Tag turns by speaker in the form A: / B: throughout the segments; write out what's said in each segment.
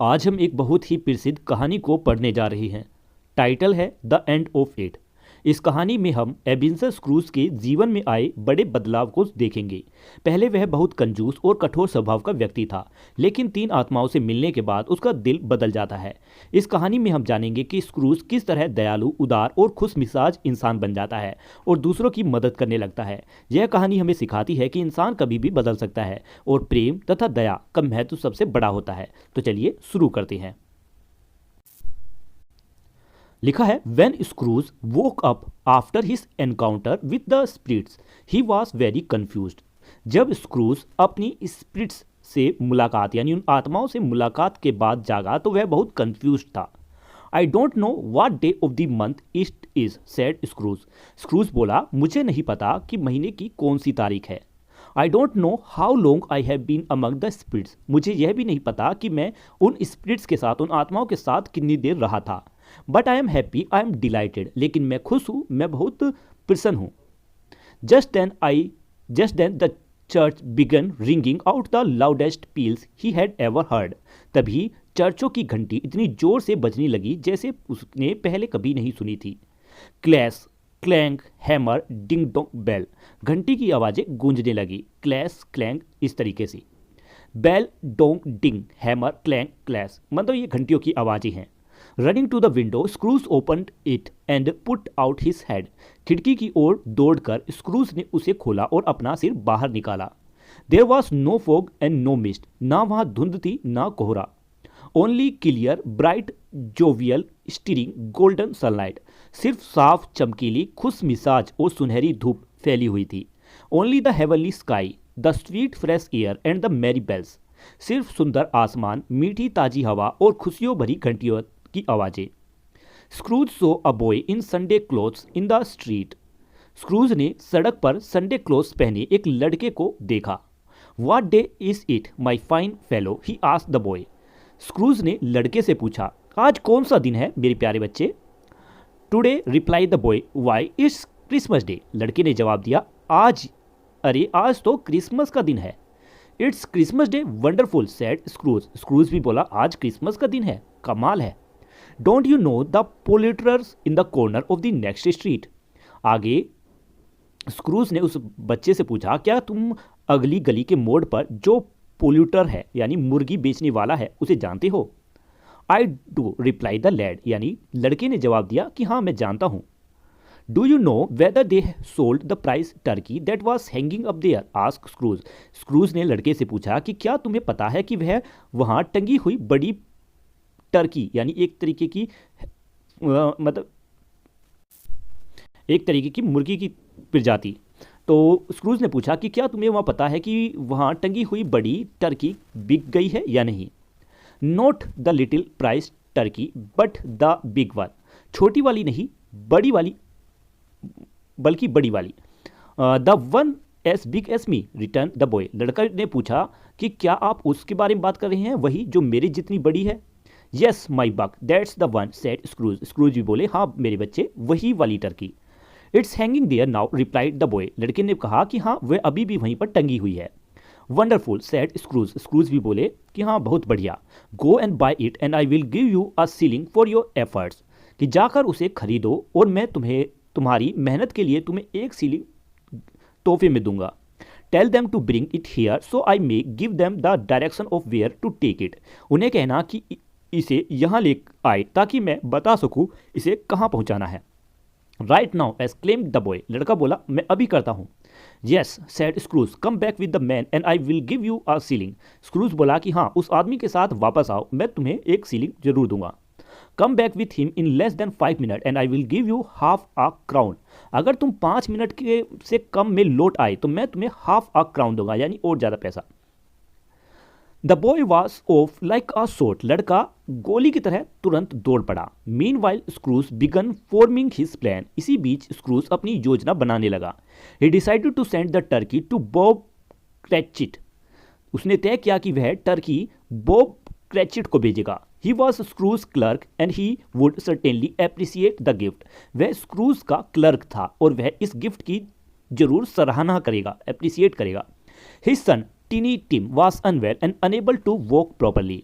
A: आज हम एक बहुत ही प्रसिद्ध कहानी को पढ़ने जा रहे हैं। टाइटल है द एंड ऑफ इट। इस कहानी में हम एबेनेज़र स्क्रूज के जीवन में आए बड़े बदलाव को देखेंगे। पहले वह बहुत कंजूस और कठोर स्वभाव का व्यक्ति था, लेकिन तीन आत्माओं से मिलने के बाद उसका दिल बदल जाता है। इस कहानी में हम जानेंगे कि स्क्रूज किस तरह दयालु, उदार और खुश मिजाज इंसान बन जाता है और दूसरों की मदद करने लगता है। यह कहानी हमें सिखाती है कि इंसान कभी भी बदल सकता है और प्रेम तथा दया का महत्व सबसे बड़ा होता है। तो चलिए शुरू करते हैं। लिखा है, when Scrooge woke up after his encounter with the spirits he was very confused. जब स्क्रूज अपनी स्पिरिट्स से मुलाकात यानी उन आत्माओं से मुलाकात के बाद जागा तो वह बहुत कन्फ्यूज था। I don't know what day of the month it is, said Scrooge. Scrooge बोला, मुझे नहीं पता कि महीने की कौन सी तारीख है। I don't know how long I have been among the spirits. मुझे यह भी नहीं पता कि मैं उन स्पिरिट्स के साथ, उन आत्माओं के साथ कितनी देर रहा था। But I am happy, I am delighted. लेकिन मैं खुश हूँ, मैं बहुत प्रसन्न हूँ। Just then the church began ringing out the loudest peals he had ever heard. तभी चर्चों की घंटी इतनी जोर से बजने लगी जैसे उसने पहले कभी नहीं सुनी थी। Clash clank hammer ding dong bell. घंटी की आवाज़ें गूंजने लगी। क्लैश क्लैंक इस तरीके से, bell dong ding hammer clank clash, मतलब ये घंटियों की आवाज़ें हैं। Running to the window Scrooge opened it and put out his head. खिड़की की ओर दौड़कर स्क्रूज ने उसे खोला और अपना सिर बाहर निकाला। There was no fog and no mist. ना वहाँ धुंध थी ना कोहरा। Only clear bright jovial stirring golden sunlight. सिर्फ साफ चमकीली खुश मिजाज और सुनहरी धूप फैली हुई थी। Only the heavenly sky, the sweet fresh air and the merry bells. सिर्फ सुंदर आसमान, मीठी ताजी हवा और खुशियों भरी घंटियों की आवाजें। Scrooge saw a boy in Sunday clothes in the street. Scrooge ने सड़क पर संडे क्लोथ्स पहने एक लड़के को देखा। What day is it my fine fellow, he asked the boy. Scrooge ने लड़के से पूछा, आज कौन सा दिन है मेरे प्यारे बच्चे। Today, reply the boy, why it's Christmas day. लड़के ने जवाब दिया, आज तो क्रिसमस का दिन है। It's Christmas day wonderful, said Scrooge. Scrooge भी बोला, आज क्रिसमस का दिन है, कमाल है। Don't you know the poulterers in the corner of the next street. आगे स्क्रूज ने उस बच्चे से पूछा, क्या तुम अगली गली के मोड़ पर जो पोल्यूटर है यानी मुर्गी बेचने वाला है उसे जानते हो। I do, reply the lad, यानी लड़के ने जवाब दिया कि हाँ मैं जानता हूँ। Do you know whether they sold the prize turkey that was hanging up there, ask Scrooge. Scrooge ने लड़के से पूछा कि क्या तुम्हें पता है कि वह वहाँ टंगी हुई बड़ी टर्की यानी एक तरीके की मुर्गी की प्रजाति। तो स्क्रूज ने पूछा कि क्या तुम्हें वहाँ पता है कि वहाँ टंगी हुई बड़ी टर्की बिक गई है या नहीं। Not the little prize turkey but the big one. छोटी वाली नहीं, बड़ी वाली, बल्कि बड़ी वाली। The one as big as me, return the boy. लड़का ने पूछा कि क्या आप उसके बारे में बात कर रहे हैं, वही जो मेरे जितनी बड़ी है। Yes my buck, that's the one, said Scrooge. Scrooge भी बोले, हाँ मेरे बच्चे, वही वाली turkey. It's hanging there now, replied the boy. लड़के ने कहा कि हाँ वह अभी भी वहीं पर टंगी हुई है। Wonderful, said Scrooge. स्क्रूज भी बोले कि हाँ बहुत बढ़िया। Go and buy it and I will give you a shilling for your efforts. कि जाकर उसे खरीदो और मैं तुम्हारी मेहनत के लिए तुम्हें एक सीलिंग तोहफे में दूंगा। Tell them to bring it here so I may give them the direction of where to take it. उन्हें कहना कि इसे यहाँ ले आए ताकि मैं बता सकूँ इसे कहाँ पहुँचाना है। Right now exclaim the boy. लड़का बोला, मैं अभी करता हूँ। Yes, said Scrooge, come back with the man and I will give you a shilling. Scrooge बोला कि हाँ उस आदमी के साथ वापस आओ, मैं तुम्हें एक सीलिंग जरूर दूंगा। Come back with him in less than 5 minute and I will give you half a crown. अगर तुम 5 मिनट के से कम में लौट आए तो मैं तुम्हें हाफ अ क्राउन दूंगा, यानी और ज़्यादा पैसा। The boy was off like a shot. लड़का गोली की तरह तुरंत दौड़ पड़ा। Meanwhile Scrooge began forming his plan. इसी बीच स्क्रूज अपनी योजना बनाने लगा। He decided to send the turkey to Bob Cratchit. उसने तय किया कि वह टर्की बॉब क्रैचिट को भेजेगा। He was Scrooge clerk and he would certainly appreciate the gift. वह स्क्रूज का क्लर्क था और वह इस गिफ्ट की जरूर सराहना करेगा, एप्रिसिएट करेगा। His son Tiny Tim was unwell and unable to walk properly.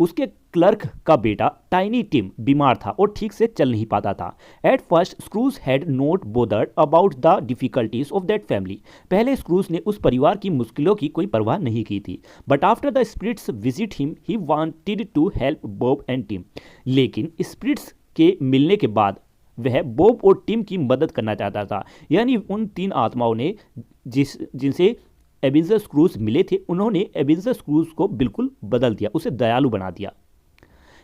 A: उसके क्लर्क का बेटा टाइनी टिम बीमार था और ठीक से चल नहीं पाता था। At first Scrooge had not bothered about the difficulties of that family. पहले स्क्रूज ने उस परिवार की मुश्किलों की कोई परवाह नहीं की थी। But after the spirits visit him he wanted to help Bob and Tim. लेकिन स्पिरिट्स के मिलने के बाद वह बॉब और टिम की मदद करना चाहता था। यानी उन तीन आत्माओं ने जिनसे एबिनेजर स्क्रूज मिले थे, उन्होंने एबिनेजर स्क्रूज को बिल्कुल बदल दिया, उसे दयालु बना दिया।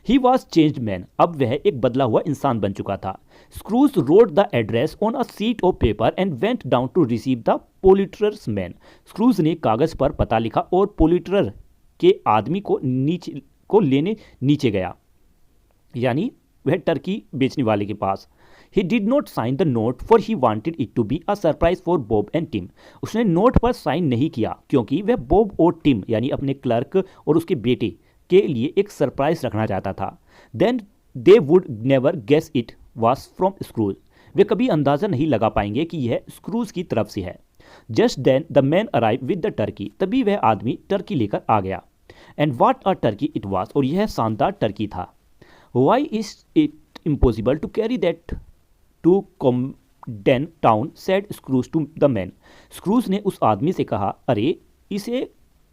A: He was changed man. अब वह एक बदला हुआ इंसान बन चुका था। Scrooge wrote the address on a sheet of paper and went down to receive the poulterer's man. Scrooge ने कागज पर पता लिखा और पोलिटर के आदमी को लेने नीचे गया, यानी वह टर्की बेचने वाले के पास। He did not sign the note for he wanted it to be a surprise for Bob and Tim. उसने नोट पर साइन नहीं किया क्योंकि वह बॉब और टिम यानी अपने क्लर्क और उसके बेटे के लिए एक सरप्राइज रखना चाहता था। Then they would never guess it was from Scrooge. वे कभी अंदाज़ा नहीं लगा पाएंगे कि यह स्क्रूज की तरफ से है। Just then the man arrived with the turkey. तभी वह आदमी टर्की लेकर आ गया। And what a turkey it was. और यह शानदार टर्की था। Why is it impossible to carry that to Camden Town, said Scrooge to the man. Scrooge ने उस आदमी से कहा, अरे इसे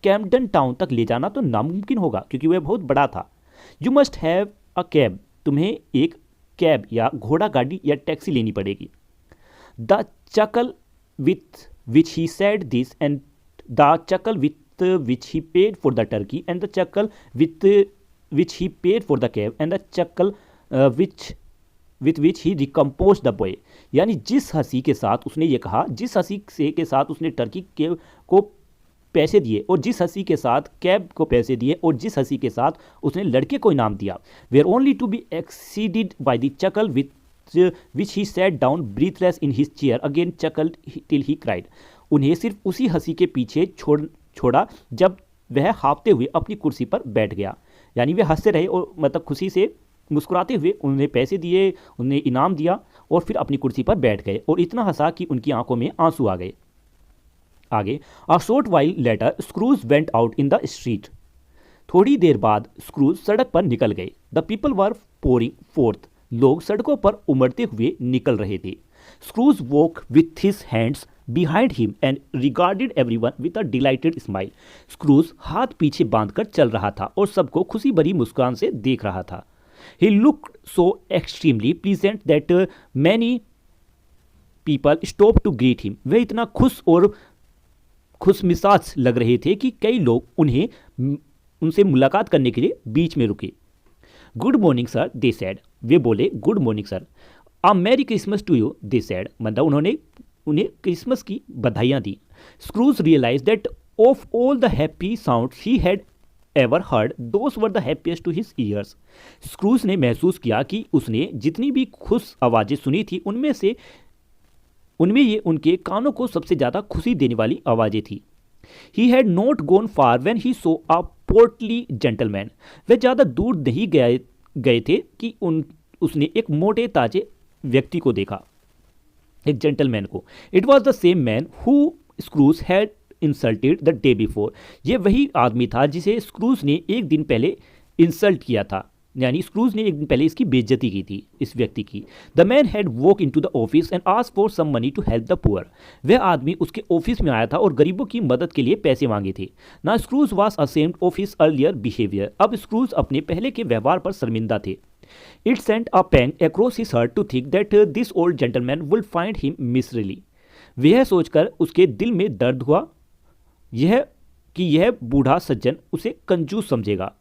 A: कैम्पडन टाउन तक ले जाना तो नामुमकिन होगा क्योंकि वह बहुत बड़ा था। You must have a cab. तुम्हें एक कैब या घोड़ा गाड़ी या टैक्सी लेनी पड़ेगी। The chuckle with which he said this and the chuckle with which he paid for the turkey and the chuckle which he paid for the cab and the chuckle with which he recompose the boy. यानी जिस हंसी के साथ उसने ये कहा, जिस हंसी के साथ उसने टर्की को पैसे दिए और जिस हंसी के साथ कैब को पैसे दिए और जिस हंसी के साथ उसने लड़के को इनाम दिया, were only to be exceeded by the chuckle which he sat down breathless in his chair again chuckle till he cried. उन्हें सिर्फ उसी हंसी के पीछे छोड़ा जब वह हाँफते हुए अपनी कुर्सी पर बैठ गया। यानी वे हंसते रहे और मतलब खुशी से मुस्कुराते हुए उन्हें पैसे दिए, उन्हें इनाम दिया और फिर अपनी कुर्सी पर बैठ गए और इतना हंसा कि उनकी आंखों में आंसू आ गए। आगे, a short while later Scrooge went out in the street. थोड़ी देर बाद स्क्रूज सड़क पर निकल गए। The people were pouring forth. लोग सड़कों पर उमड़ते हुए निकल रहे थे। Scrooge walk with his hands behind him and regarded everyone with a delighted smile. Scrooge हाथ पीछे बांधकर चल रहा था और सबको खुशी भरी मुस्कान से देख रहा था। He looked so extremely pleasant that many people stopped to greet him. वे इतना खुश और खुशमिजाज लग रहे थे कि कई लोग उनसे मुलाकात करने के लिए बीच में रुके। Good morning sir, they said. वे बोले, good morning sir. A merry Christmas to you, they said. मतलब उन्होंने उन्हें क्रिसमस की बधाइयाँ दी। Scrooge realise that of all the happy sounds he had ever heard those were the happiest to his ears. Scrooge ने महसूस किया कि उसने जितनी भी खुश आवाज़ें सुनी थी उनमें ये उनके कानों को सबसे ज़्यादा खुशी देने वाली आवाज़ें थी। He had not gone far when he saw a portly gentleman. वे ज़्यादा दूर नहीं गए थे कि उसने एक मोटे ताजे व्यक्ति को देखा, एक जेंटलमैन को। It was the same man who Scrooge had insulted the day before. ये वही आदमी था जिसे स्क्रूज ने एक दिन पहले इंसल्ट किया था, यानी स्क्रूज ने एक दिन पहले इसकी बेइज्जती की थी, इस व्यक्ति की। The man had walk into the office and asked for some money to help the poor. वह आदमी उसके ऑफिस में आया था और गरीबों की मदद के लिए पैसे मांगे थे। ना Scrooge was ashamed of his earlier behaviour. अब स्क्रूज अपने पहले के व्यवहार पर शर्मिंदा थे। It sent a pang across his heart to think that this old gentleman would find him miserably. वह सोचकर उसके दिल में दर्द हुआ यह बूढ़ा सज्जन उसे कंजूस समझेगा।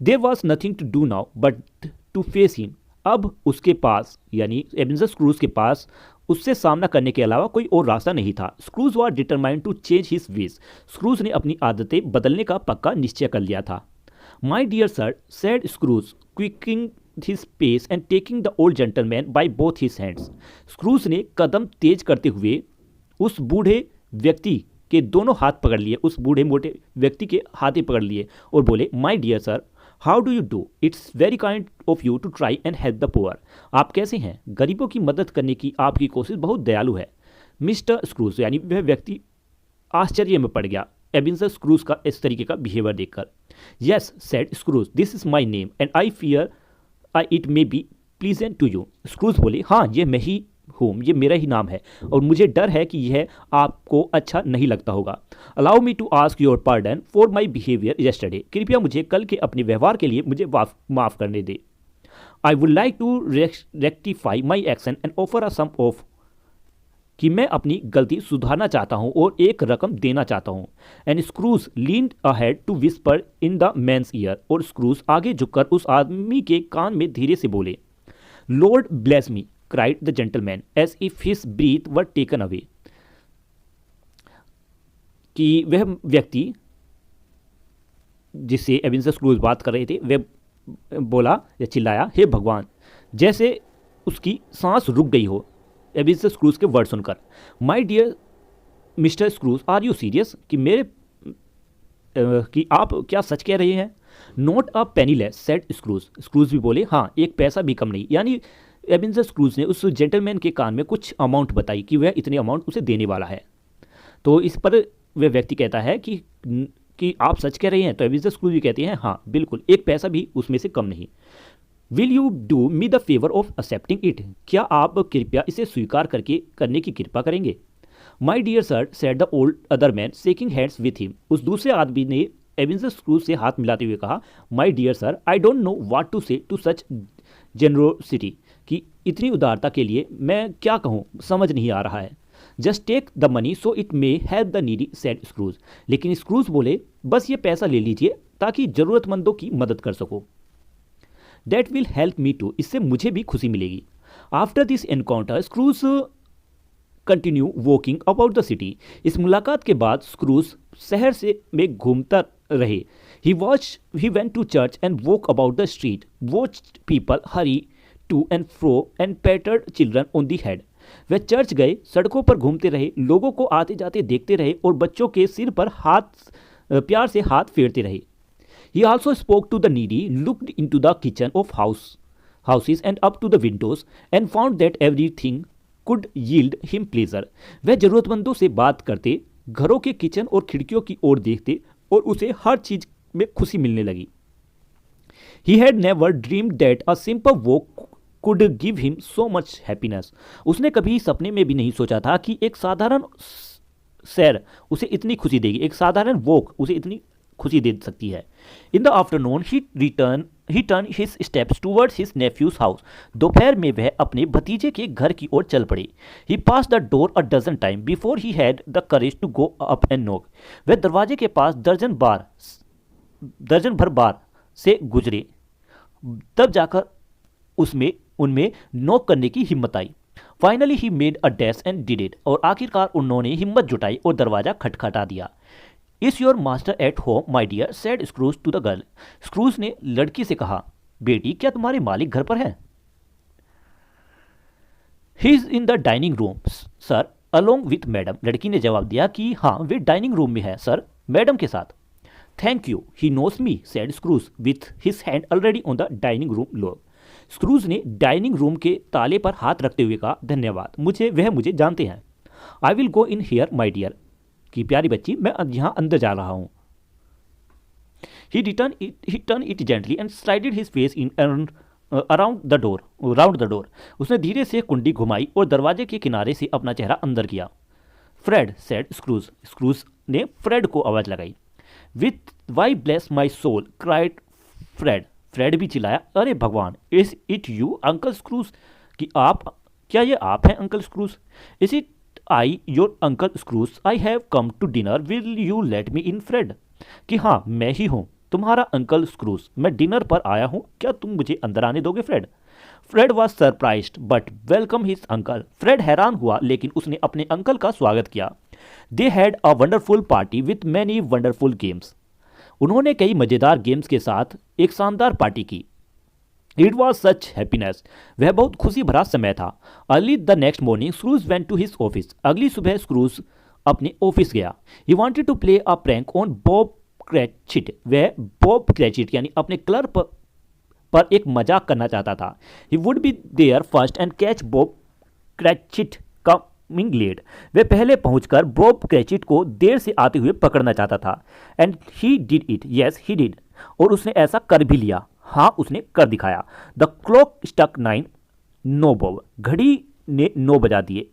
A: There was nothing to do now but to face him. अब उसके पास यानी एबेनेजर स्क्रूज के पास उससे सामना करने के अलावा कोई और रास्ता नहीं था। Scrooge was determined to change his ways. Scrooge ने अपनी आदतें बदलने का पक्का निश्चय कर लिया था। My dear sir, said Scrooge quickening his pace and taking the old gentleman by both his hands. Scrooge ने कदम तेज करते हुए उस बूढ़े व्यक्ति के दोनों हाथ पकड़ लिए, उस बूढ़े मोटे व्यक्ति के हाथ पकड़ लिए और बोले, my dear sir, how do you do? It's very kind of you to try and help the poor. आप कैसे हैं? गरीबों की मदद करने की आपकी कोशिश बहुत दयालु है। मिस्टर स्क्रूज, यानी वह व्यक्ति आश्चर्य में पड़ गया एबेनेजर स्क्रूज का इस तरीके का बिहेवियर देखकर। Yes, said Scrooge, this is my name and I fear it may be pleasant to you. Scrooge बोले, हाँ ये मैं ही हूँ, ये मेरा ही नाम है और मुझे डर है कि यह आपको अच्छा नहीं लगता होगा. Allow me to ask your pardon for my behaviour yesterday. कृपया मुझे कल के अपने व्यवहार के लिए मुझे माफ़ करने दे. I would like to rectify my action and offer a sum of, कि मैं अपनी गलती सुधारना चाहता हूं और एक रकम देना चाहता हूं. And Scrooge leaned ahead to whisper in the man's ear. और स्क्रूज आगे झुककर उस आदमी के कान में धीरे से बोले. Lord bless me, cried the gentleman as if his breath were taken away. कि वह व्यक्ति जिससे एबेनेज़र स्क्रूज बात कर रहे थे वह बोला या चिल्लाया, हे भगवान, जैसे उसकी सांस रुक गई हो एबेनेज़र स्क्रूज के वर्ड सुनकर. My dear Mister Scrooge, are you serious? कि आप क्या सच कह रहे हैं? Not a penny less, said Scrooge. Scrooge भी बोले, हाँ एक पैसा भी कम नहीं. यानी एबेनेज़र स्क्रूज ने उस जेंटलमैन के कान में कुछ अमाउंट बताई कि वह इतनी अमाउंट उसे देने वाला है. तो इस पर वह व्यक्ति कहता है कि आप सच कह रहे हैं? तो एबेनेज़र स्क्रूज भी कहते हैं, हाँ बिल्कुल, एक पैसा भी उसमें से कम नहीं. Will you do me the favour of accepting it? क्या आप कृपया इसे स्वीकार करने की कृपा करेंगे? My dear sir, said the old other man shaking hands with him. उस दूसरे आदमी ने एबेनेज़र स्क्रूज से हाथ मिलाते हुए कहा, my dear sir, I don't know what to say to such generosity. कि इतनी उदारता के लिए मैं क्या कहूँ, समझ नहीं आ रहा है. Just take the money so it may help the needy, said Scrooge. लेकिन स्क्रूज बोले, बस ये पैसा ले लीजिए ताकि ज़रूरतमंदों की मदद कर सको. That will help me too, इससे मुझे भी खुशी मिलेगी. After this encounter Scrooge continue walking about the city. इस मुलाकात के बाद स्क्रूज शहर में घूमता रहे. He went to church and walk about the street, watched people hurry to and fro and patted children on the head. वह church गए, सड़कों पर घूमते रहे, लोगों को आते जाते देखते रहे और बच्चों के सिर पर प्यार से हाथ फेरते रहे. He also spoke to the needy, looked into the kitchen of houses and up to the windows and found that everything could yield him pleasure. वह जरूरतमंदों से बात करते, घरों के किचन और खिड़कियों की ओर देखते और उसे हर चीज में खुशी मिलने लगी. He had never dreamed that a simple walk could give him so much happiness. उसने कभी सपने में भी नहीं सोचा था कि एक साधारण सैर उसे इतनी खुशी देगी, एक साधारण वॉक उसे इतनी खुशी दे सकती है. In the afternoon he turn his steps towards his nephews house. दोपहर में वह अपने भतीजे के घर की ओर चल पड़े. He passed the door a dozen time before he had the courage to go up and knock. वह दरवाजे के पास दर्जन भर बार से गुजरे, तब जाकर उनमें नॉक करने की हिम्मत आई. Finally he made a dash and did it. और आखिरकार उन्होंने हिम्मत जुटाई और दरवाजा खटखटा दिया. Is your master at home my dear, said Scrooge to the girl. Scrooge ने लड़की से कहा, बेटी क्या तुम्हारे मालिक घर पर हैं? He is in the dining room sir along with madam. लड़की ने जवाब दिया कि हाँ वे डाइनिंग रूम में है सर, मैडम के साथ. Thank you, he knows me, said Scrooge with his hand already on the dining room lock. Scrooge ने डाइनिंग रूम के ताले पर हाथ रखते हुए कहा, धन्यवाद, वह मुझे जानते हैं. I will go in here my dear, कि प्यारी बच्ची मैं यहाँ अंदर जा रहा हूँ. He turned it gently and slided his face in around the door. उसने धीरे से कुंडी घुमाई और दरवाजे के किनारे से अपना चेहरा अंदर किया. Fred, said Scrooge. स्क्रूज ने फ्रेड को आवाज लगाई. With why bless my soul, cried Fred. Fred भी चिल्लाया, अरे भगवान, is it you uncle Scrooge? क्या ये आप हैं uncle Scrooge? Is it I your uncle Scrooge? I have come to dinner, will you let me in Fred? कि हाँ मैं ही हूँ तुम्हारा अंकल स्क्रूज, मैं डिनर पर आया हूँ, क्या तुम मुझे अंदर आने दोगे Fred? Fred was surprised but welcome his uncle. Fred हैरान हुआ लेकिन उसने अपने अंकल का स्वागत किया. They had a wonderful party with many wonderful games. उन्होंने कई मजेदार गेम्स के साथ एक शानदार पार्टी की. It was such happiness. वह बहुत खुशी भरा समय था. Early the next morning Scrooge went to his office. अगली सुबह स्क्रूज अपने ऑफिस गया. He wanted to play a prank on Bob Cratchit. वह बॉब क्रैचिट यानी अपने क्लर्क पर एक मजाक करना चाहता था. He would be there first and catch Bob Cratchit coming late. वह पहले पहुंचकर बॉब क्रैचिट को देर से आते हुए पकड़ना चाहता था। And he did it, yes he did, और उसने ऐसा कर भी लिया। हाँ, उसने कर दिखाया। The clock struck 9, no Bob, घड़ी ने 9 बजा दिए।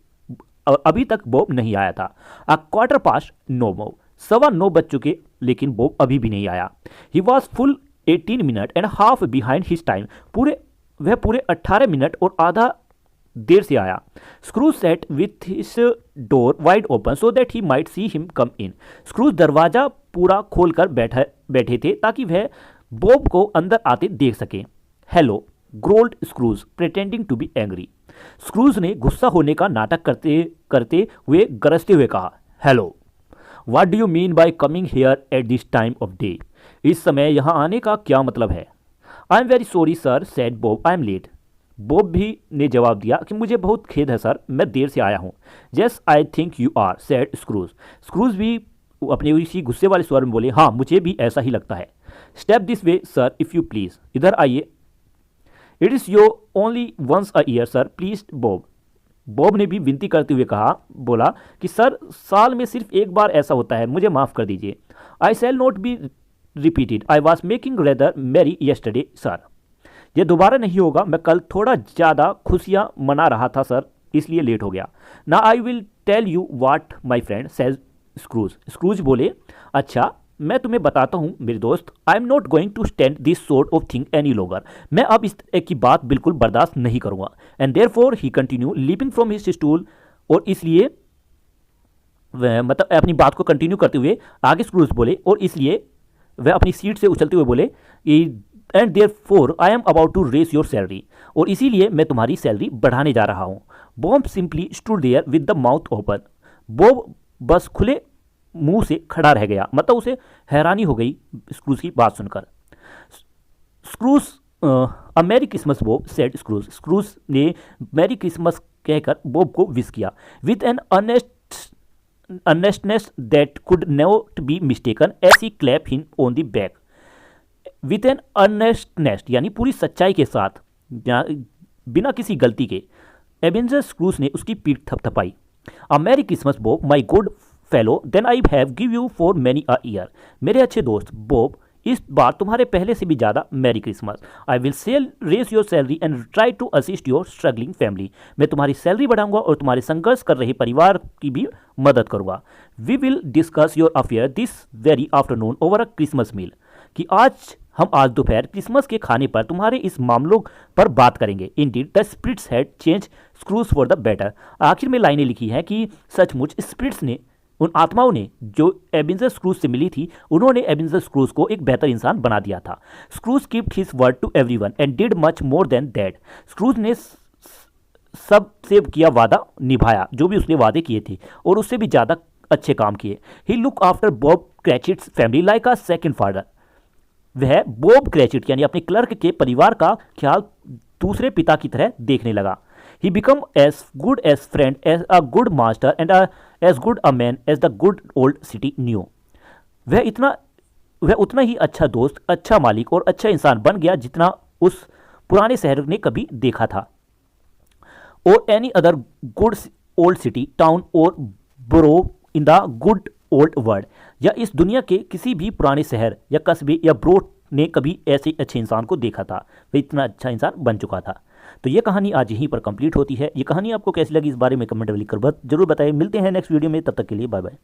A: अभी तक बॉब नहीं आया था। A quarter past, no Bob, 9:15 बज चुके, लेकिन बॉब अभी भी नहीं आया। He was full 18 minute and half behind his time, वह पूरे 18 मिनट और आधा देर से आया। Scrooge sat with his door wide open so that he might see him come in. Scrooge दरवाजा पूरा खोलकर बैठे थे ताकि वह बॉब को अंदर आते देख सके। Hello, growled Scrooge pretending to be angry. Scrooge ने गुस्सा होने का नाटक करते करते हुए गरजते हुए कहा, hello, what do you mean by coming here at this time of day? इस समय यहाँ आने का क्या मतलब है? I am very sorry sir, said Bob, I am late. Bob भी ने जवाब दिया कि मुझे बहुत खेद है सर, मैं देर से आया हूँ। Yes I think you are, said Scrooge. Scrooge भी अपने उसी गुस्से वाले स्वर में बोले, हाँ मुझे भी ऐसा ही लगता है। Step this way sir if you please, इधर आइए। It is your only once a year sir, please Bob. Bob ने भी विनती करते हुए बोला कि सर, साल में सिर्फ एक बार ऐसा होता है, मुझे माफ़ कर दीजिए। I shall not be repeated, I was making rather merry yesterday sir. यह दोबारा नहीं होगा, मैं कल थोड़ा ज़्यादा खुशियाँ मना रहा था सर, इसलिए लेट हो गया। ना I will tell you what my friend says Scrooge. Scrooge बोले, अच्छा मैं तुम्हें बताता हूँ मेरे दोस्त, I am not going to stand this sort of thing any longer. मैं अब इस तरह की बात बिल्कुल बर्दाश्त नहीं करूँगा। And there four he continued leaping from his stool, और इसलिए मतलब अपनी बात को कंटिन्यू करते हुए आगे स्क्रूज बोले, और इसलिए वह अपनी सीट से उछलते हुए बोले, and there for I am about to raise your salary, और इसीलिए मैं तुम्हारी सैलरी बढ़ाने जा रहा हूँ। Bob simply stood there with the mouth open. Bob बस खुले मुंह से खड़ा रह गया, मतलब उसे हैरानी हो गई स्क्रूज की बात सुनकर। Scrooge, a merry Christmas Bob, said Scrooge. Scrooge ने मैरी क्रिसमस कहकर बॉब को विश किया with an earnestness that could not be mistaken as he clapped him on the back. With an earnestness यानी पूरी सच्चाई के साथ, बिना किसी गलती के, एबेनेज़र स्क्रूज ने उसकी पीठ थपथपाई। A merry Christmas Bob, my good fellow, then I have give you for many a year. मेरे अच्छे दोस्त बॉब, इस बार तुम्हारे पहले से भी ज़्यादा merry Christmas. I will raise your salary and try to assist your struggling family. मैं तुम्हारी सैलरी बढ़ाऊंगा और तुम्हारे संघर्ष कर रहे परिवार की भी मदद करूंगा। We will discuss your affair this very afternoon over a Christmas meal, कि हम आज दोपहर क्रिसमस के खाने पर तुम्हारे इस मामलों पर बात करेंगे। Indeed the spirits had change Scrooge for the better. आखिर में लाइनें लिखी हैं कि सचमुच स्पिरिट्स ने, उन आत्माओं ने जो एबेनेज़र स्क्रूज से मिली थी, उन्होंने एबेनेज़र स्क्रूज को एक बेहतर इंसान बना दिया था। Scrooge kept his word to everyone and did much more than that. Scrooge ने सब से किया वादा निभाया, जो भी उसने वादे किए थे, और उससे भी ज़्यादा अच्छे काम किए। He look after Bob Cratchit's family like a second father. वह बॉब क्रैचिट यानी अपने क्लर्क के परिवार का ख्याल दूसरे पिता की तरह देखने लगा। He become as good as friend, as a good master, and as good a man as the good old city knew. वह उतना ही अच्छा दोस्त, अच्छा मालिक और अच्छा इंसान बन गया जितना उस पुराने शहर ने कभी देखा था। Or any other good old city, town or borough in the good old world, या इस दुनिया के किसी भी पुराने शहर या कस्बे या ब्रो ने कभी ऐसे अच्छे इंसान को देखा था। वह इतना अच्छा इंसान बन चुका था। तो ये कहानी आज यहीं पर कंप्लीट होती है। ये कहानी आपको कैसी लगी इस बारे में कमेंट में लिखकर जरूर बताइए। मिलते हैं नेक्स्ट वीडियो में, तब तक के लिए बाय बाय।